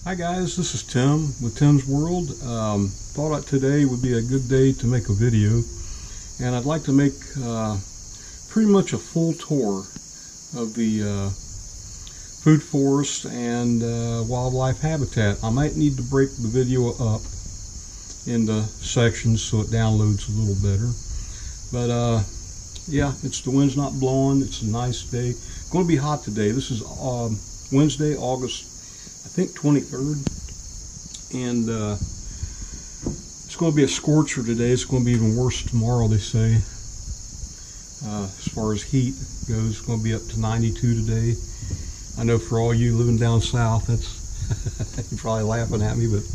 Hi guys, this is Tim with Tim's World. Thought today would be a good day to make a video, and I'd like to make pretty much a full tour of the food forest and wildlife habitat. I might need to break the video up into sections so it downloads a little better, but yeah, the wind's not blowing. It's a nice day. It's going to be hot today. This is Wednesday, August I think 23rd, and it's going to be a scorcher today. It's going to be even worse tomorrow, they say. As far as heat goes, it's going to be up to 92 today. I know for all you living down south, that's you're probably laughing at me, but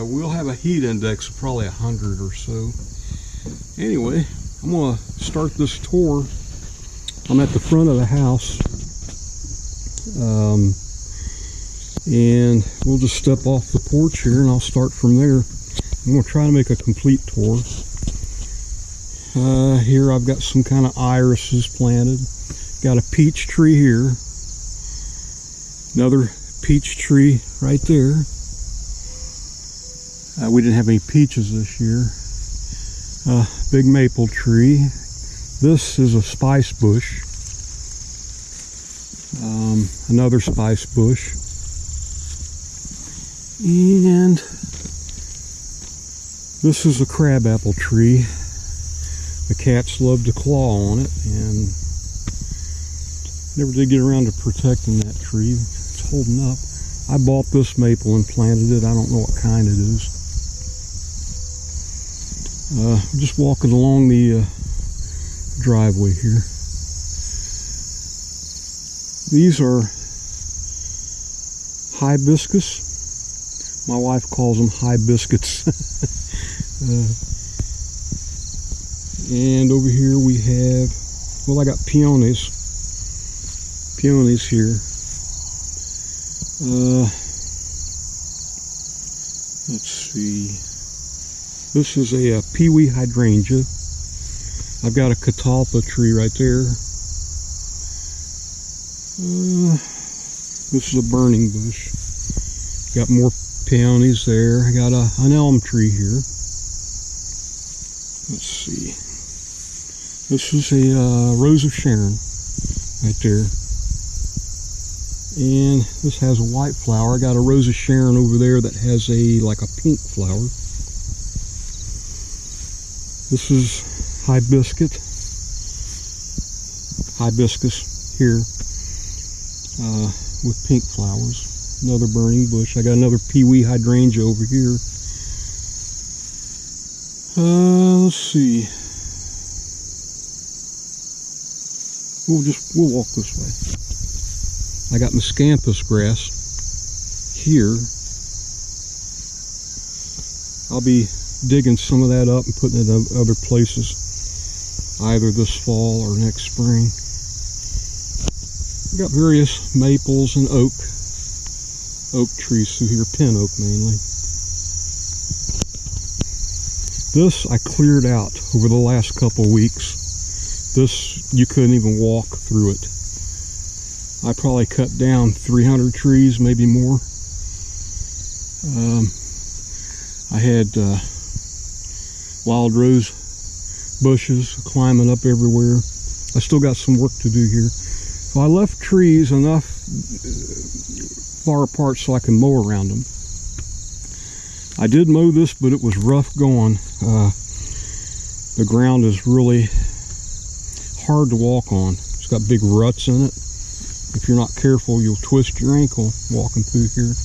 we'll have a heat index of probably 100 or so. Anyway, I'm going to start this tour. I'm at the front of the house. And we'll just step off the porch here and I'll start from there. I'm going to try to make a complete tour. Here I've got some kind of irises planted. Got a peach tree here. Another peach tree right there. We didn't have any peaches this year. Big maple tree. This is a spice bush. Another spice bush. And this is a crabapple tree. The cats love to claw on it, and never did get around to protecting that tree. It's holding up. I bought this maple and planted it. I don't know what kind it is. Just walking along the driveway here. These are hibiscus. My wife calls them hibiscuits. And over here we have, well, I got peonies. Peonies here. Let's see. This is a peewee hydrangea. I've got a catalpa tree right there. This is a burning bush. Got more peonies there. I got an elm tree here. Let's see. This is a rose of Sharon right there. And this has a white flower. I got a rose of Sharon over there that has like a pink flower. This is hibiscus here with pink flowers. Another burning bush. I got another peewee hydrangea over here. Let's see. We'll walk this way. I got miscanthus grass here. I'll be digging some of that up and putting it in other places, either this fall or next spring. Got various maples and oak trees through here, pin oak mainly. This I cleared out over the last couple weeks. This, you couldn't even walk through it. I probably cut down 300 trees, maybe more. I had wild rose bushes climbing up everywhere. I still got some work to do here. So I left trees enough far apart so I can mow around them. I did mow this, but it was rough going. The ground is really hard to walk on. It's got big ruts in it. If you're not careful, you'll twist your ankle walking through here.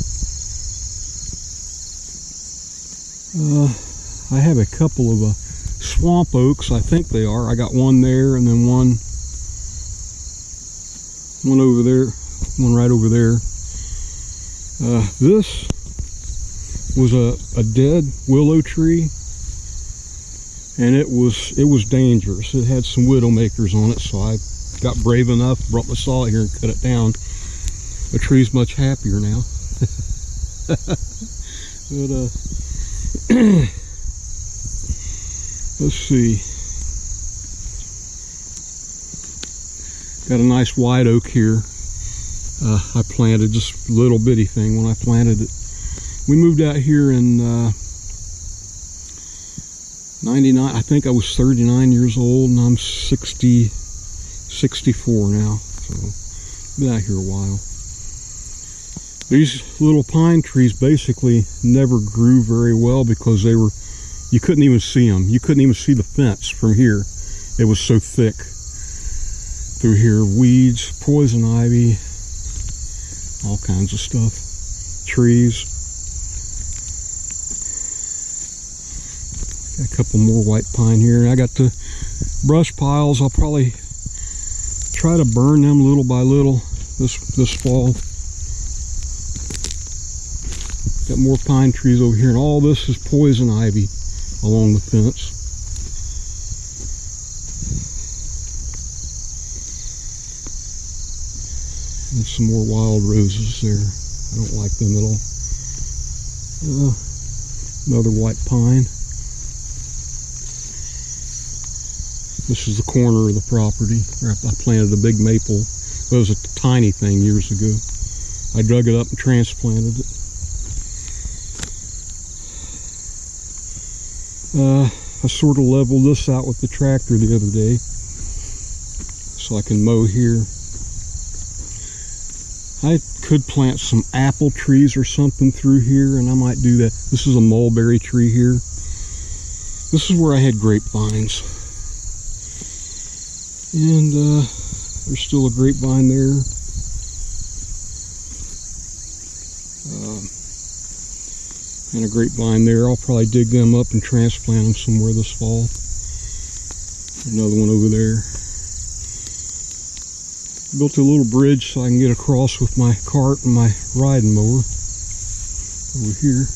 I have a couple of swamp oaks, I think they are. I got one there and then one over there, one right over there. This was a dead willow tree, and it was dangerous. It had some widowmakers on it, so I got brave enough, brought my saw here and cut it down. The tree's much happier now. But let's see. Got a nice white oak here. I planted, just a little bitty thing when I planted it. We moved out here in 99. I think I was 39 years old, and I'm 64 now. So been out here a while. These little pine trees basically never grew very well because you couldn't even see them. You couldn't even see the fence from here. It was so thick through here. Weeds, poison ivy, all kinds of stuff. Trees. Got a couple more white pine here. I got the brush piles. I'll probably try to burn them little by little this fall. Got more pine trees over here, and all this is poison ivy along the fence. And some more wild roses there. I don't like them at all. Another white pine. This is the corner of the property where I planted a big maple. It was a tiny thing years ago. I dug it up and transplanted it. I sort of leveled this out with the tractor the other day so I can mow here. I could plant some apple trees or something through here, and I might do that. This is a mulberry tree here. This is where I had grapevines. And there's still a grapevine there. And a grapevine there. I'll probably dig them up and transplant them somewhere this fall. Another one over there. Built a little bridge so I can get across with my cart and my riding mower over here.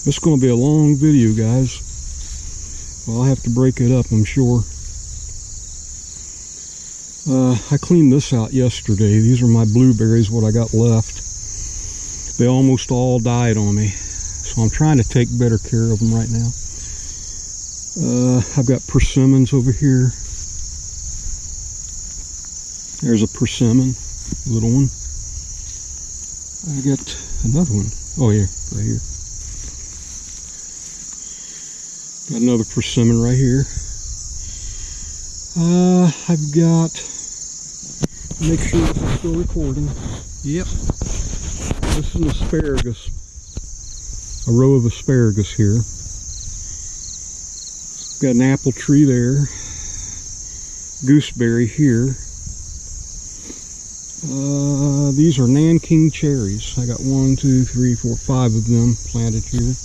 This is going to be a long video, guys. Well, I'll have to break it up, I'm sure. I cleaned this out yesterday. These are my blueberries, what I got left. They almost all died on me, so I'm trying to take better care of them right now. I've got persimmons over here. There's a persimmon, little one. I got another one. Oh yeah, right here. Got another persimmon right here. I've got, make sure this is still recording. Yep. This is an asparagus. A row of asparagus here. Got an apple tree there. Gooseberry here. These are Nanking cherries. I got 1, 2, 3, 4, 5 of them planted here.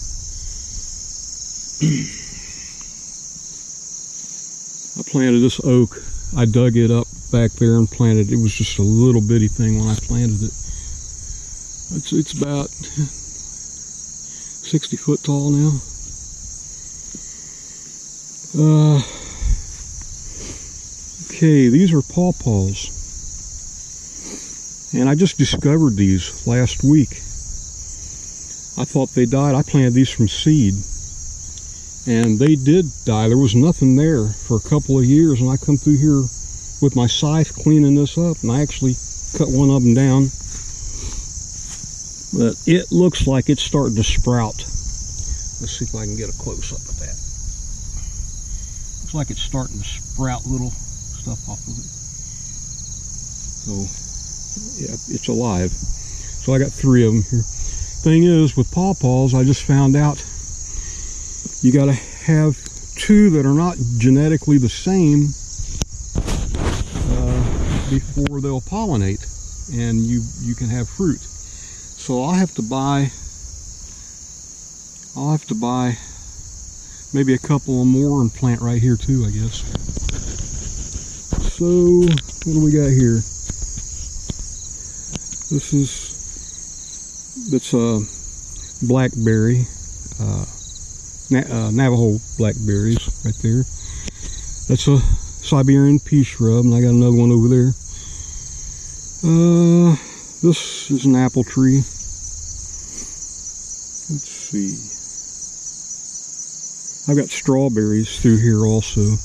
I planted this oak. I dug it up back there and planted it. It was just a little bitty thing when I planted it. It's about 60 foot tall now. Okay, these are pawpaws. And I just discovered these last week. I thought they died. I planted these from seed. And they did die. There was nothing there for a couple of years, and I come through here with my scythe cleaning this up, and I actually cut one of them down. But it looks like it's starting to sprout. Let's see if I can get a close-up of that. Looks like it's starting to sprout little stuff off of it. So, yeah, it's alive. So I got 3 of them here. Thing is, with pawpaws, I just found out you got to have 2 that are not genetically the same before they'll pollinate, and you can have fruit. So I'll have to buy maybe a couple more and plant right here too, I guess. So what do we got here? It's a blackberry, Navajo blackberries right there. That's a Siberian pea shrub, and I got another one over there. This is an apple tree. Let's see. I've got strawberries through here also.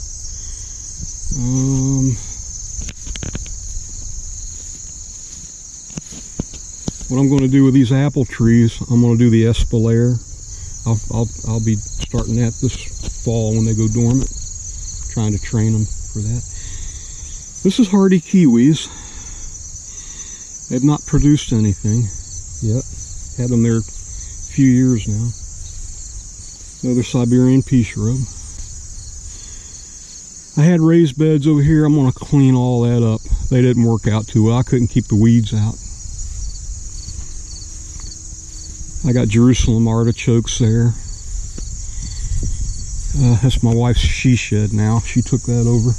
what I'm going to do with these apple trees, I'm going to do the espalier. I'll be starting that this fall when they go dormant, trying to train them for that. This is hardy kiwis. They've not produced anything yet. Had them there a few years now. Another Siberian pea shrub. I had raised beds over here. I'm going to clean all that up. They didn't work out too well. I couldn't keep the weeds out. I got Jerusalem artichokes there. That's my wife's she shed now. She took that over.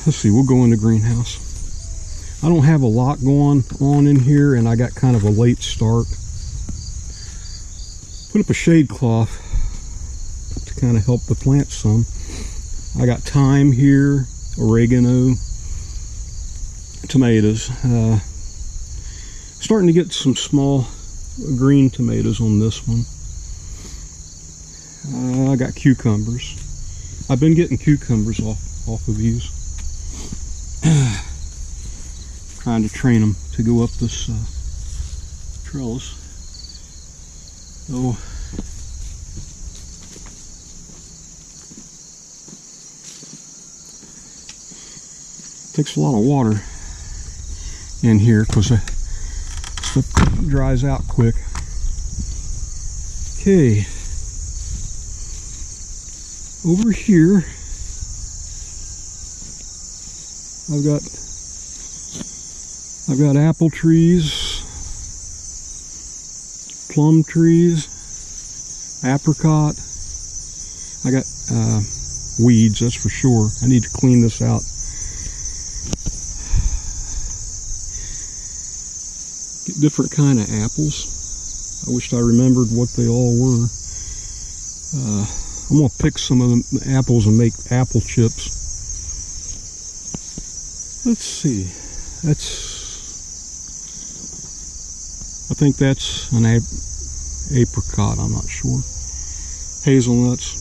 Let's see, we'll go in the greenhouse. I don't have a lot going on in here, and I got kind of a late start. Put up a shade cloth to kind of help the plants some. I got thyme here, oregano, tomatoes. Starting to get some small green tomatoes on this one. I got cucumbers. I've been getting cucumbers off of these. Trying to train them to go up this trellis. So takes a lot of water in here because stuff dries out quick. Okay, over here I've got apple trees, plum trees, apricot. I got weeds, that's for sure. I need to clean this out. Get different kind of apples. I wished I remembered what they all were. I'm going to pick some of the apples and make apple chips. Let's see. I think that's an apricot, I'm not sure. Hazelnuts.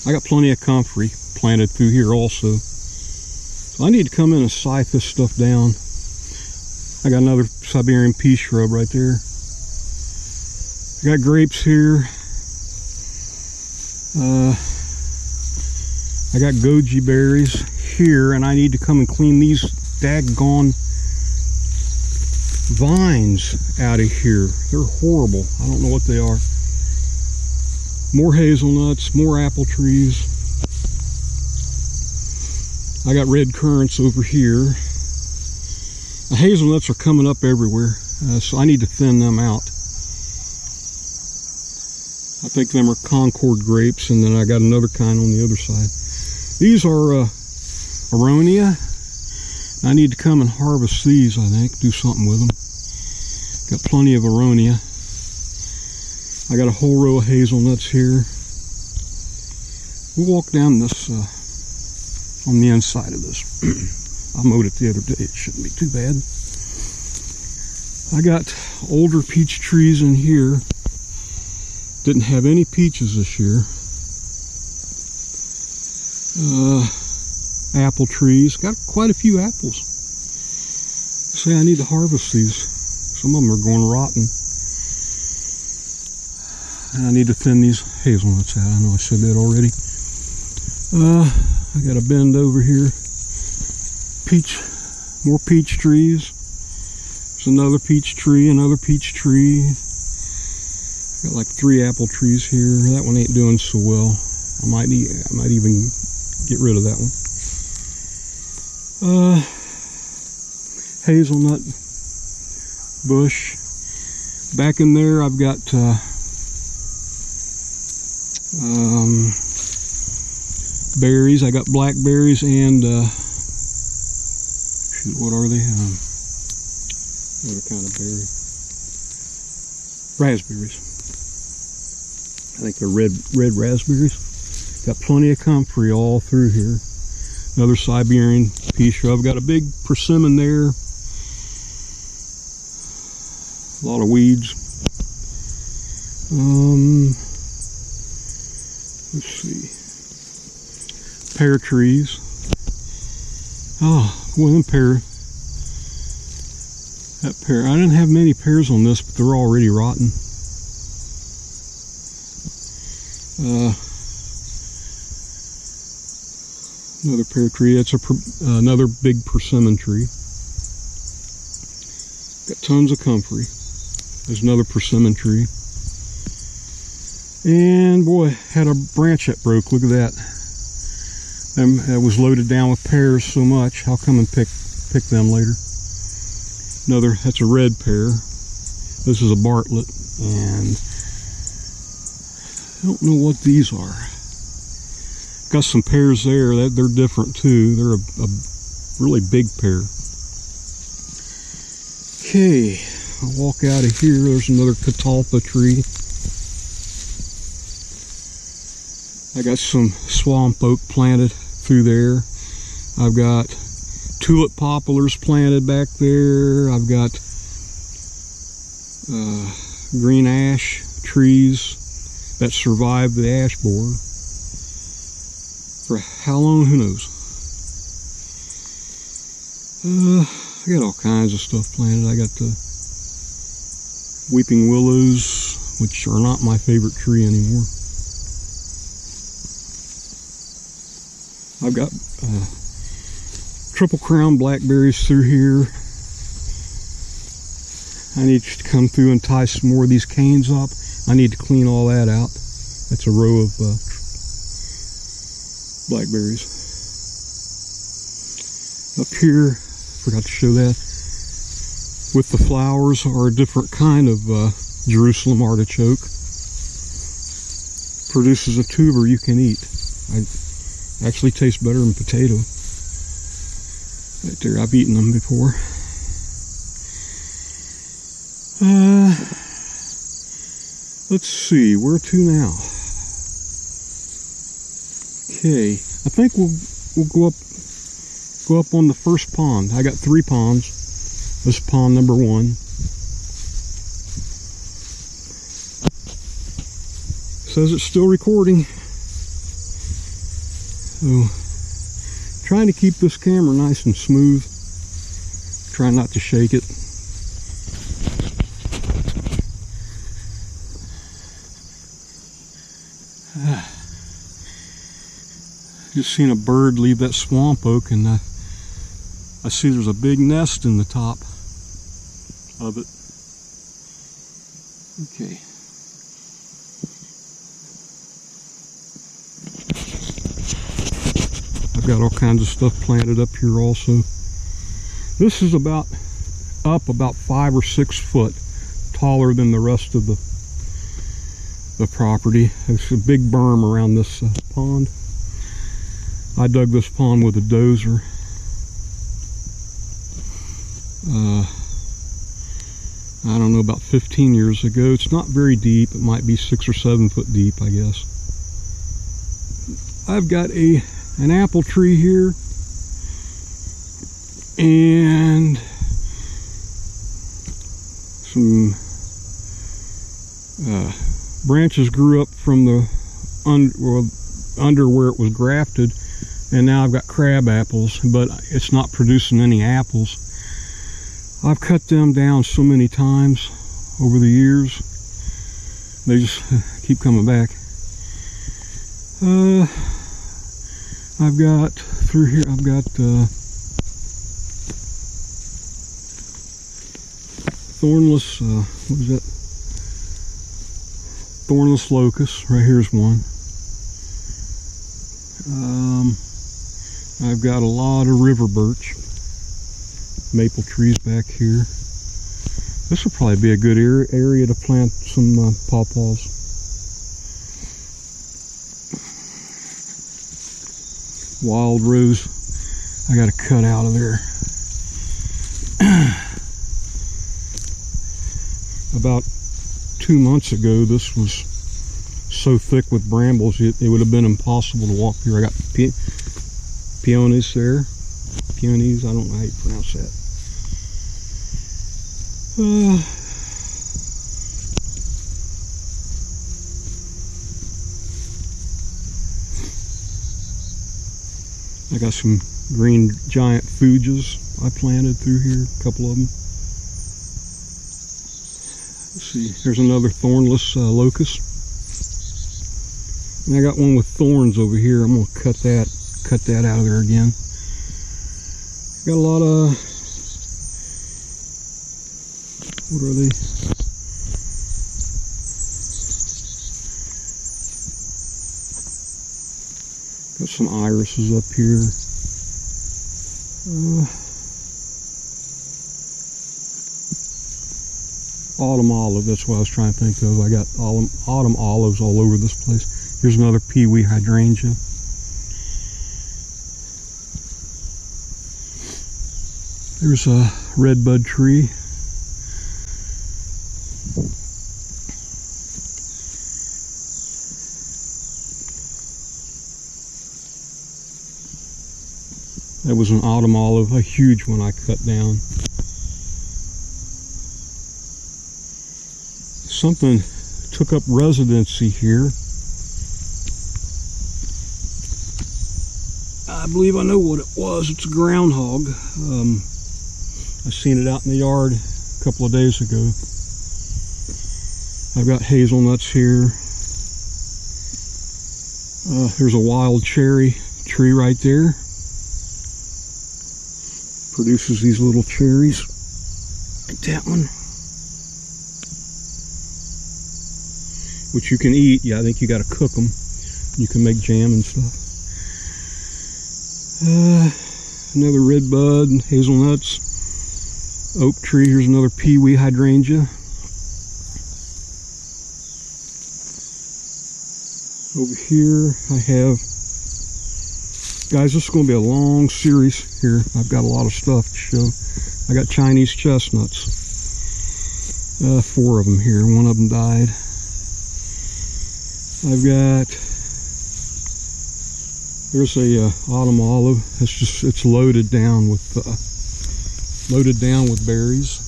I got plenty of comfrey planted through here also. So I need to come in and scythe this stuff down. I got another Siberian pea shrub right there. I got grapes here. I got goji berries here, and I need to come and clean these daggone vines out of here. They're horrible. I don't know what they are. More hazelnuts, more apple trees. I got red currants over here. The hazelnuts are coming up everywhere, so I need to thin them out. I think them are Concord grapes, and then I got another kind on the other side. These are aronia. I need to come and harvest these, I think, do something with them. Got plenty of aronia. I got a whole row of hazelnuts here. We'll walk down this, on the inside of this. I mowed it the other day, it shouldn't be too bad. I got older peach trees in here. Didn't have any peaches this year. Apple trees, got quite a few apples. Say I need to harvest these. Some of them are going rotten. And I need to thin these hazelnuts out. I know I said that already. I got a bend over here. More peach trees. There's another peach tree, another peach tree. Got like 3 apple trees here. That one ain't doing so well. I might even get rid of that one. Hazelnut bush. Back in there I've got berries. I got blackberries and shoot, what are they? What kind of berry? Raspberries. I think they're red raspberries. Got plenty of comfrey all through here. Another Siberian pea shrub. Got a big persimmon there. A lot of weeds. Let's see. Pear trees. Oh, well, them That pear, I didn't have many pears on this, but they're already rotten. Another pear tree. That's another big persimmon tree. Got tons of comfrey. There's another persimmon tree. And boy, had a branch that broke. Look at that. That was loaded down with pears so much. I'll come and pick them later. Another, that's a red pear. This is a Bartlett, and I don't know what these are. Got some pears there. They're different too. They're a really big pear. Okay, I'll walk out of here. There's another catalpa tree. I got some swamp oak planted through there. I've got tulip poplars planted back there. I've got green ash trees that survived the ash borer. For how long, who knows? I got all kinds of stuff planted. I got the weeping willows, which are not my favorite tree anymore. I've got triple crown blackberries through here. I need to come through and tie some more of these canes up. I need to clean all that out. That's a row of blackberries. Up here, forgot to show that, with the flowers are a different kind of Jerusalem artichoke. Produces a tuber you can eat. Actually tastes better than potato. Right there, I've eaten them before. Let's see, where to now? Okay, I think we'll go up on the first pond. I got 3 ponds. This is pond number 1. Says it's still recording. So, trying to keep this camera nice and smooth. Try not to shake it. Just seen a bird leave that swamp oak, and I see there's a big nest in the top of it. Okay. I've got all kinds of stuff planted up here also. This is about 5 or 6 foot taller than the rest of the property. There's a big berm around this pond. I dug this pond with a dozer. I don't know, about 15 years ago. It's not very deep. It might be 6 or 7 foot deep, I guess. I've got an apple tree here, and some branches grew up from the under where it was grafted, and now I've got crab apples, but it's not producing any apples. I've cut them down so many times over the years. They just keep coming back. I've got through here, I've got thornless, what is that? Thornless locust. Right here's one. I've got a lot of river birch, maple trees back here. This will probably be a good area to plant some pawpaws. Wild rose, I got to cut out of there. About 2 months ago, this was so thick with brambles it would have been impossible to walk through. I got peonies there. Peonies, I don't know how you pronounce that. I got some green giant fuges I planted through here, a couple of them. Let's see, there's another thornless locust. And I got one with thorns over here. I'm going to cut that out of there again. Got a lot of, what are they? Got some irises up here. Autumn olive, that's what I was trying to think of. I got autumn olives all over this place. Here's another peewee hydrangea. There's a redbud tree. That was an autumn olive, a huge one I cut down. Something took up residency here. I believe I know what it was. It's a groundhog. I seen it out in the yard a couple of days ago. I've got hazelnuts here. There's a wild cherry tree right there. Produces these little cherries. Like that one. Which you can eat. Yeah, I think you got to cook them. You can make jam and stuff. Another redbud, hazelnuts, oak tree. Here's another peewee hydrangea. Over here I have, guys, this is going to be a long series here. I've got a lot of stuff to show. I got Chinese chestnuts. 4 of them here. One of them died. I've got, there's a autumn olive. It's loaded down with berries.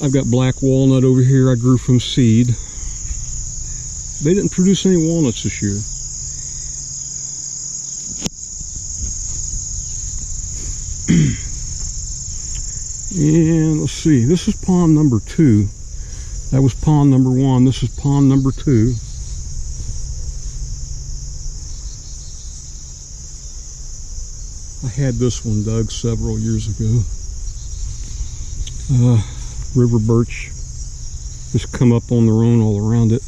I've got black walnut over here I grew from seed. They didn't produce any walnuts this year. And let's see, this is pond number 2. That was pond number 1. This is pond number 2. I had this one dug several years ago. River birch just come up on their own all around it.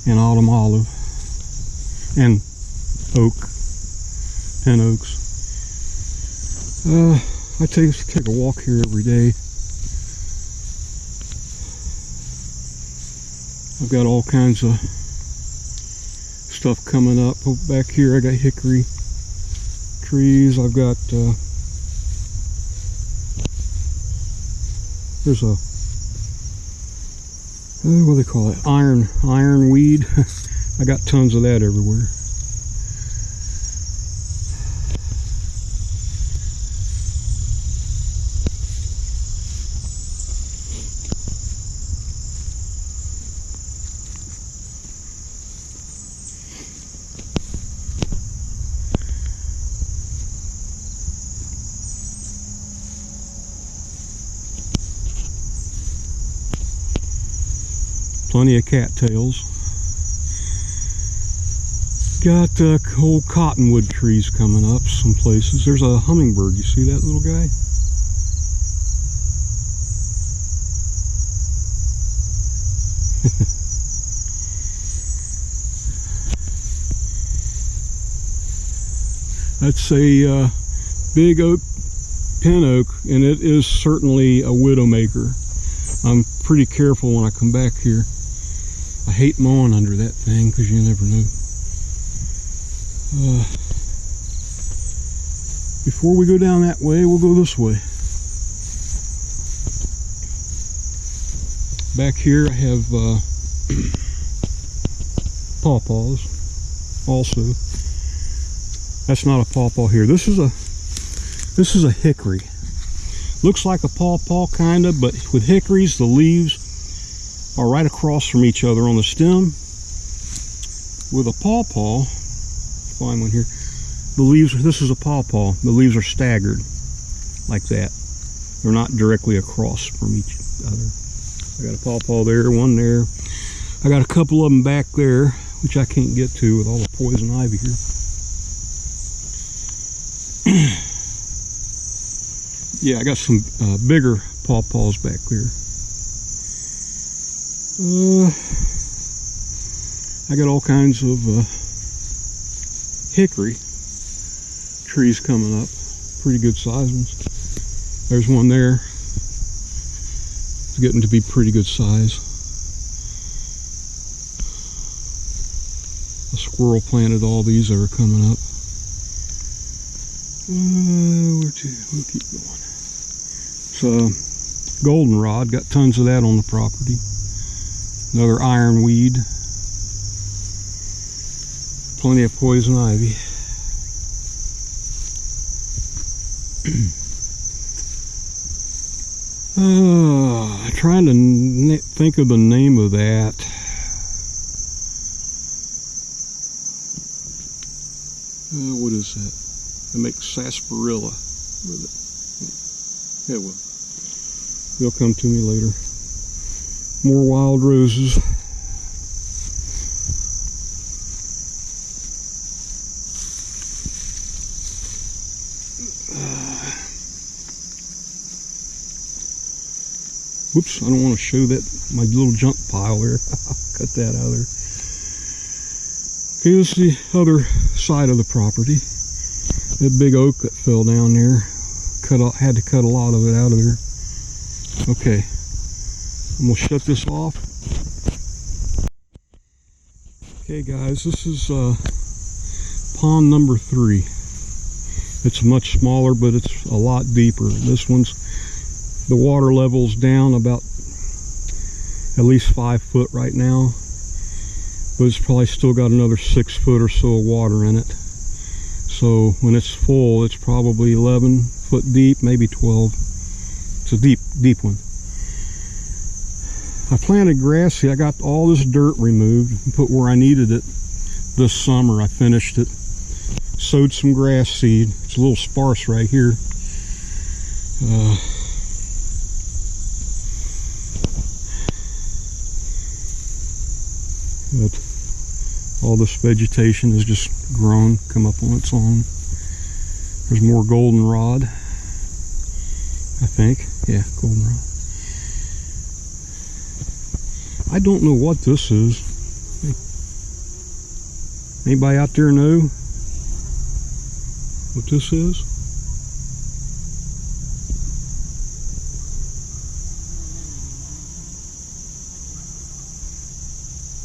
And autumn olive. And oak. 10 oaks. I take a walk here every day. I've got all kinds of stuff coming up. Oh, back here I got hickory trees. I've got there's a what do they call it? Iron weed. I got tons of that everywhere. Plenty of cattails. Got old cottonwood trees coming up some places. There's a hummingbird. You see that little guy? That's a big oak, pin oak, and it is certainly a widowmaker. I'm pretty careful when I come back here. I hate mowing under that thing because you never know. Before we go down that way, we'll go this way. Back here I have pawpaws also. That's not a pawpaw here. This is a hickory. Looks like a pawpaw kind of, but with hickories the leaves are right across from each other on the stem. With a pawpaw, find one here. The leaves, this is a pawpaw. The leaves are staggered like that. They're not directly across from each other. I got a pawpaw there, one there. I got a couple of them back there, which I can't get to with all the poison ivy here. Yeah, I got some bigger pawpaws back there. I got all kinds of hickory trees coming up, pretty good sized ones. There's one there. It's getting to be pretty good size. A squirrel planted all these that are coming up. Where to? We'll keep going. So, goldenrod, got tons of that on the property. Another ironweed. Plenty of poison ivy. Trying to think of the name of that. What is that? I make sarsaparilla with it. Yeah, it will. They'll come to me later. More wild roses. Whoops, I don't want to show that, my little junk pile there. Cut that out of there. Okay, this is the other side of the property. That big oak that fell down there. Had to cut a lot of it out of there. Okay, I'm going to shut this off. Okay guys, this is pond number 3. It's much smaller, but it's a lot deeper. This one's, the water level's down about at least 5 foot right now, but it's probably still got another 6 foot or so of water in it. So when it's full, it's probably 11 foot deep, maybe 12. It's a deep one. I planted grass. See, I got all this dirt removed and put where I needed it this summer. I finished it. Sowed some grass seed. It's a little sparse right here. But all this vegetation has just grown, come up on its own. There's more goldenrod, I think. Yeah, goldenrod. I don't know what this is. Anybody out there know what this is?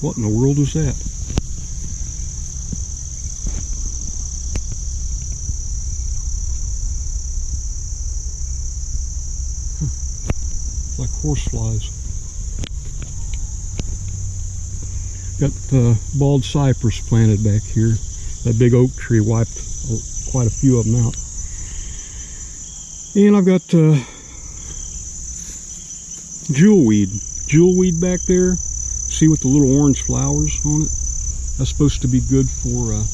What in the world is that? It's like horseflies. Got bald cypress planted back here. That big oak tree wiped quite a few of them out. And I've got jewelweed back there. See with the little orange flowers on it? That's supposed to be good for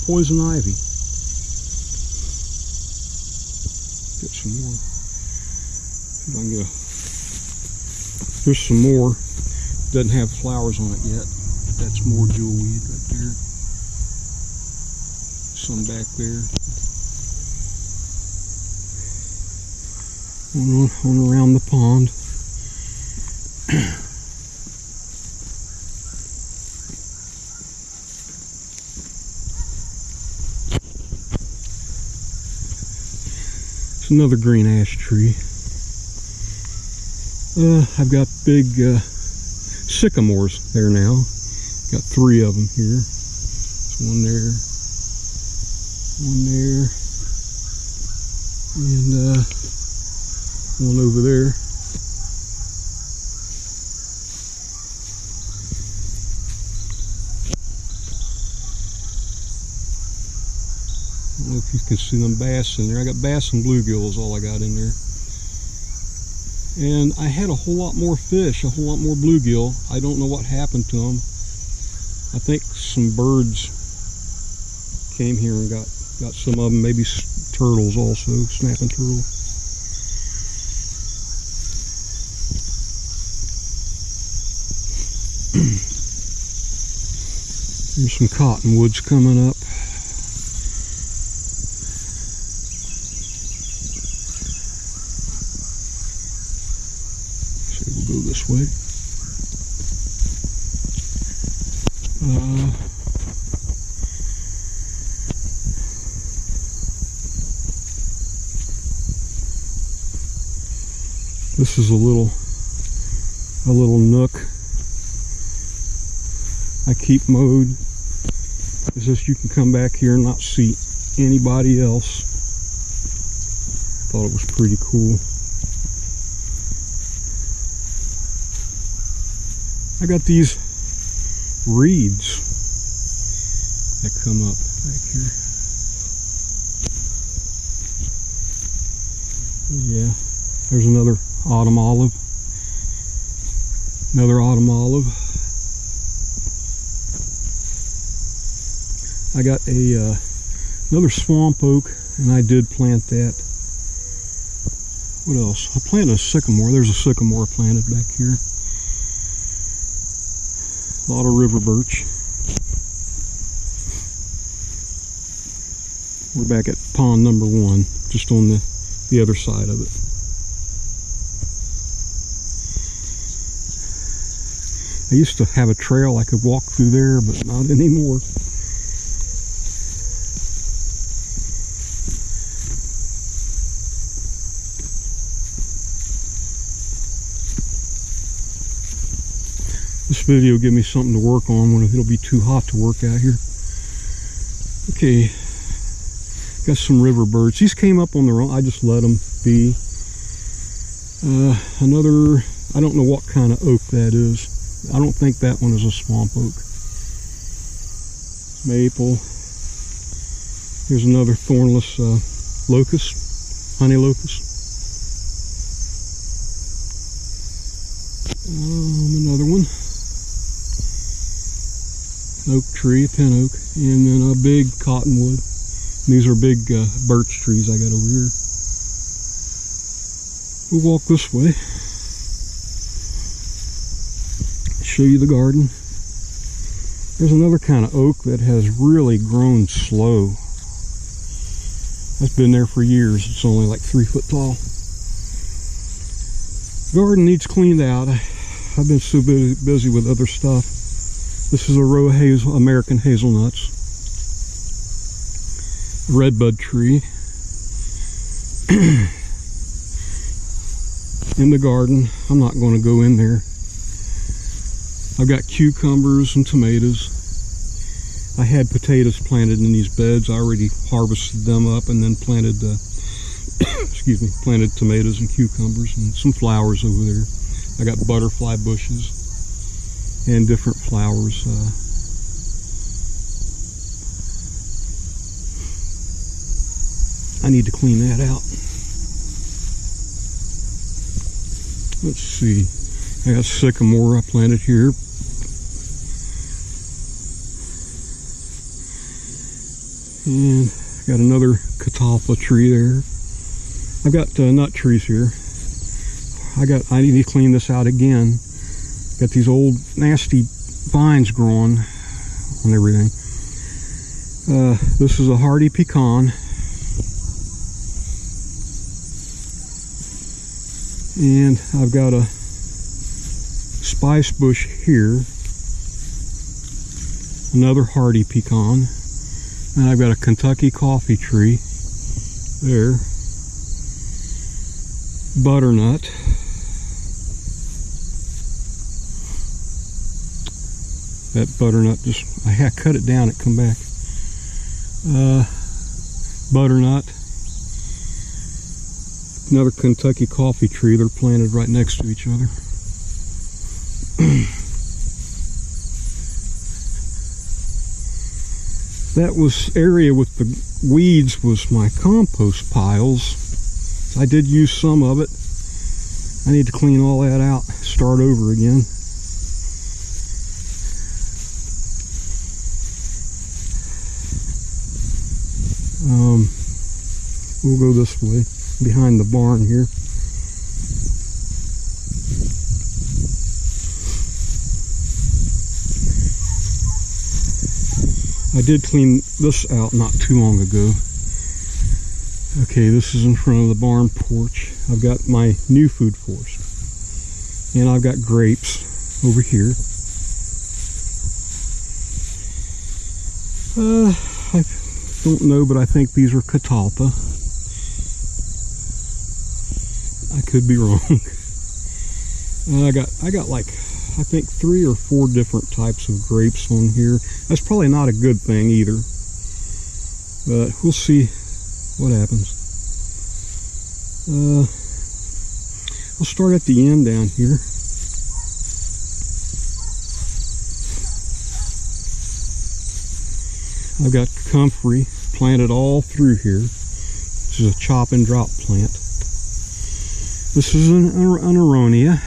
poison ivy. Get some more. See if I can get a... Here's some more. Doesn't have flowers on it yet. That's more jewelweed right there. Some back there. On around the pond. It's another green ash tree. I've got big sycamores there now. Got 3 of them here. There's one there, and one over there. I don't know if you can see them bass in there. I got bass and bluegill is all I got in there. And I had a whole lot more fish, a whole lot more bluegill. I don't know what happened to them. I think some birds came here and got Got some of them, maybe turtles also, snapping turtle. There's some cottonwoods coming up. So we'll go this way. This is a little nook I keep mowed. Is this, you can come back here and not see anybody else. Thought it was pretty cool. I got these reeds that come up back here. Yeah, there's another autumn olive. Another autumn olive. I got another swamp oak, and I did plant that. What else? I planted a sycamore. There's a sycamore planted back here. A lot of river birch. We're back at pond number 1, just on the other side of it. I used to have a trail I could walk through there, but not anymore. This video will give me something to work on when it'll be too hot to work out here. Okay, got some river birds. These came up on their own. I just let them be. Another, I don't know what kind of oak that is. I don't think that one is a swamp oak. Maple. Here's another thornless locust, honey locust. Another one. Oak tree, a pin oak, and then a big cottonwood. These are big birch trees I got over here. We'll walk this way. Show you the garden. There's another kind of oak that has really grown slow. That's been there for years. It's only like 3 foot tall. Garden needs cleaned out. I've been so busy with other stuff. This is a row of American hazelnuts. Redbud tree. In the garden. I'm not going to go in there. I've got cucumbers and tomatoes. I had potatoes planted in these beds. I already harvested them up and then planted excuse me, planted tomatoes and cucumbers and some flowers over there. I got butterfly bushes and different flowers. I need to clean that out. Let's see. I got sycamore I planted here. And got another catalpa tree there. I've got nut trees here. I need to clean this out again. Got these old nasty vines growing on everything. This is a hardy pecan. And I've got a spice bush here. Another hardy pecan. And I've got a Kentucky coffee tree there. Butternut. That butternut just, I cut it down, it come back. Butternut. Another Kentucky coffee tree. They're planted right next to each other. That was area with the weeds was my compost piles. I did use some of it. I need to clean all that out, start over again. We'll go this way, behind the barn here. I did clean this out not too long ago. Okay, this is in front of the barn porch. I've got my new food forest. And I've got grapes over here. I don't know, but I think these are catalpa. I could be wrong. I got like, I think 3 or 4 different types of grapes on here. That's probably not a good thing either, but we'll see what happens. I'll start at the end down here. I've got comfrey planted all through here. This is a chop and drop plant. This is an aronia.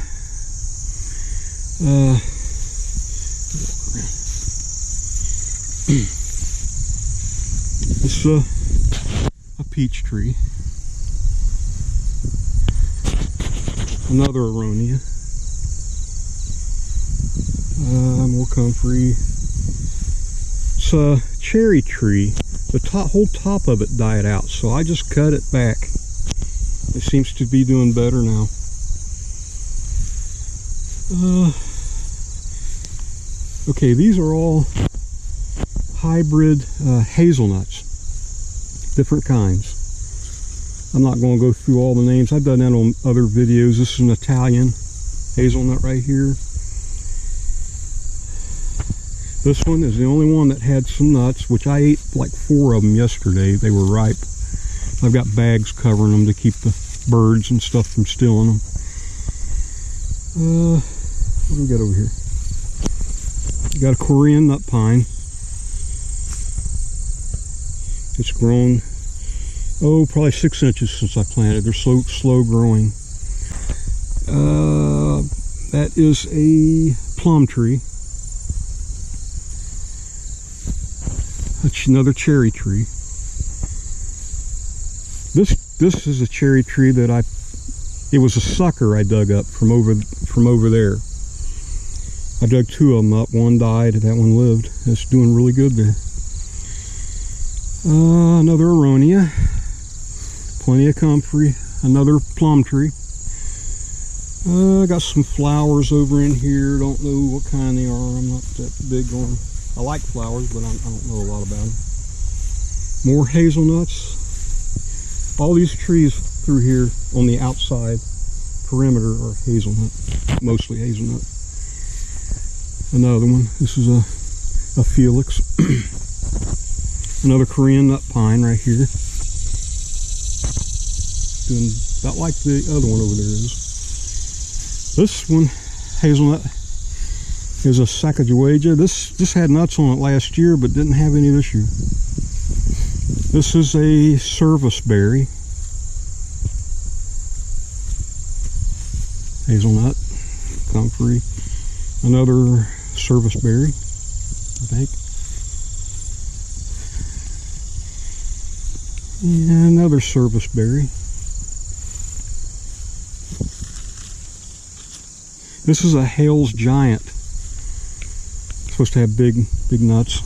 This is a peach tree. Another aronia. More comfrey. It's a cherry tree. The whole top of it died out, so I just cut it back. It seems to be doing better now. Okay, these are all hybrid hazelnuts, different kinds. I'm not going to go through all the names. I've done that on other videos. This is an Italian hazelnut right here. This one is the only one that had some nuts, which I ate like 4 of them yesterday. They were ripe. I've got bags covering them to keep the birds and stuff from stealing them. What do we got over here? We got a Korean nut pine. It's grown, oh, probably 6 inches since I planted. They're slow growing. That is a plum tree. That's another cherry tree. This is a cherry tree that it was a sucker I dug up from over there. I dug 2 of them up. One died and that one lived. It's doing really good there. Another aronia. Plenty of comfrey. Another plum tree. I got some flowers over in here. Don't know what kind they are. I'm not that big on. I like flowers, but I don't know a lot about them. More hazelnuts. All these trees through here on the outside perimeter are hazelnut, mostly hazelnut. Another one. This is a Felix. Another Korean nut pine right here. Doing about like the other one over there is. This one, hazelnut, is a Sacagawea. This had nuts on it last year, but didn't have any this year. This is a service berry. Hazelnut, comfrey. Another service berry, I think. And another service berry. This is a Hales Giant. It's supposed to have big nuts.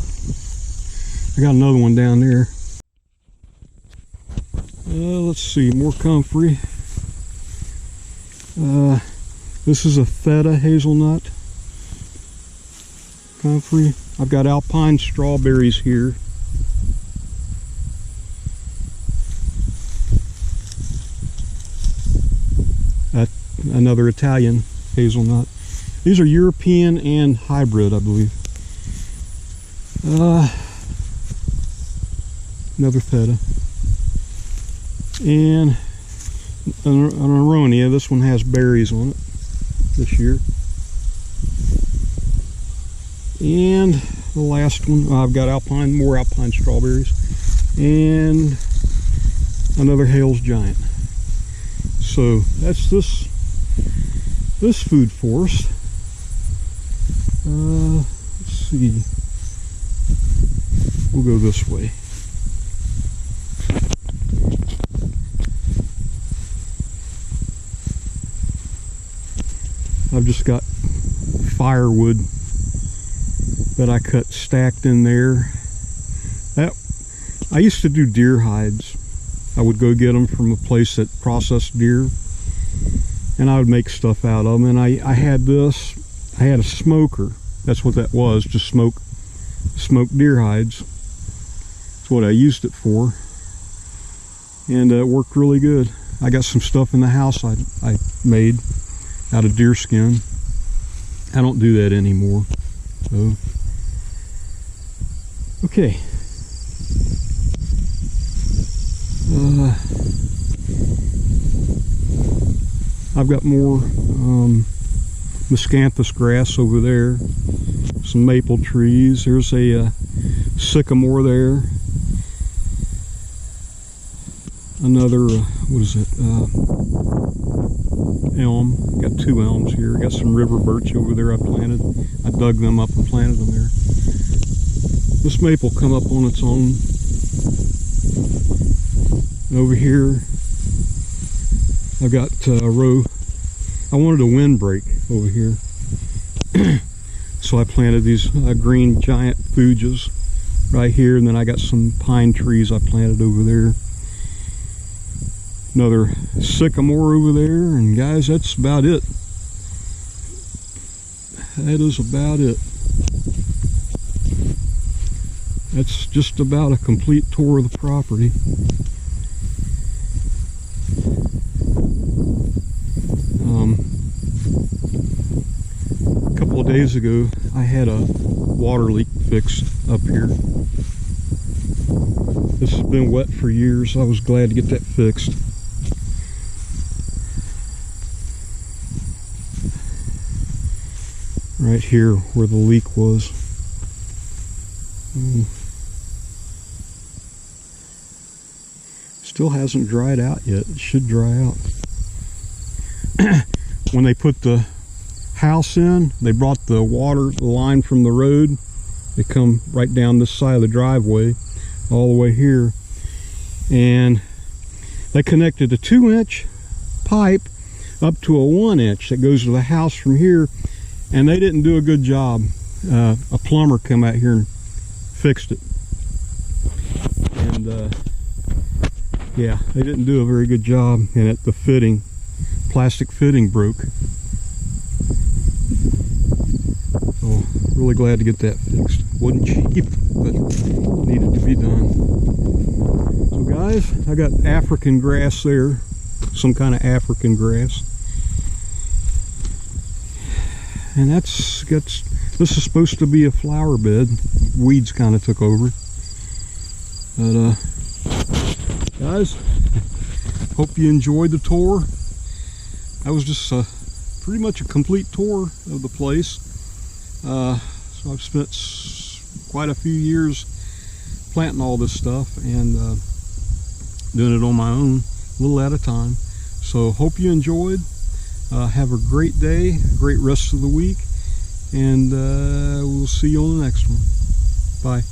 I got another one down there. Let's see, more comfrey. This is a feta hazelnut. Comfrey. I've got alpine strawberries here. Another Italian hazelnut. These are European and hybrid, I believe. Another feta. And an aronia. This one has berries on it this year. And the last one, I've got more alpine strawberries. And another Hales Giant. So that's this food forest. Let's see. We'll go this way. I've just got firewood that I cut stacked in there. I used to do deer hides. I would go get them from a place that processed deer, and I would make stuff out of them. And I had this. I had a smoker. That's what that was, just smoke deer hides. That's what I used it for, and it worked really good. I got some stuff in the house I made out of deer skin. I don't do that anymore. So, okay. I've got more miscanthus grass over there, some maple trees. There's a sycamore there. Another, what is it, elm. Got two elms here. Got some river birch over there I planted. I dug them up and planted them there. This maple come up on its own. And over here, I've got a row. I wanted a windbreak over here. So I planted these green giant fuges right here, and then I got some pine trees I planted over there. Another sycamore over there, and guys, that's about it. That is about it. That's just about a complete tour of the property. A couple of days ago, I had a water leak fixed up here. This has been wet for years. I was glad to get that fixed. Right here where the leak was. Still hasn't dried out yet. It should dry out. When they put the house in, they brought the water line from the road. They come right down this side of the driveway all the way here, and they connected a 2-inch pipe up to a 1-inch that goes to the house from here, and they didn't do a good job. A plumber come out here and fixed it, and yeah, they didn't do a very good job, and the fitting, plastic fitting, broke. So really glad to get that fixed. Wasn't cheap, but needed to be done. So guys, I got African grass there, some kind of African grass, and this is supposed to be a flower bed. Weeds kind of took over, but guys, hope you enjoyed the tour. That was just pretty much a complete tour of the place. So I've spent quite a few years planting all this stuff and doing it on my own, a little at a time. So hope you enjoyed. Have a great day, great rest of the week, and we'll see you on the next one. Bye.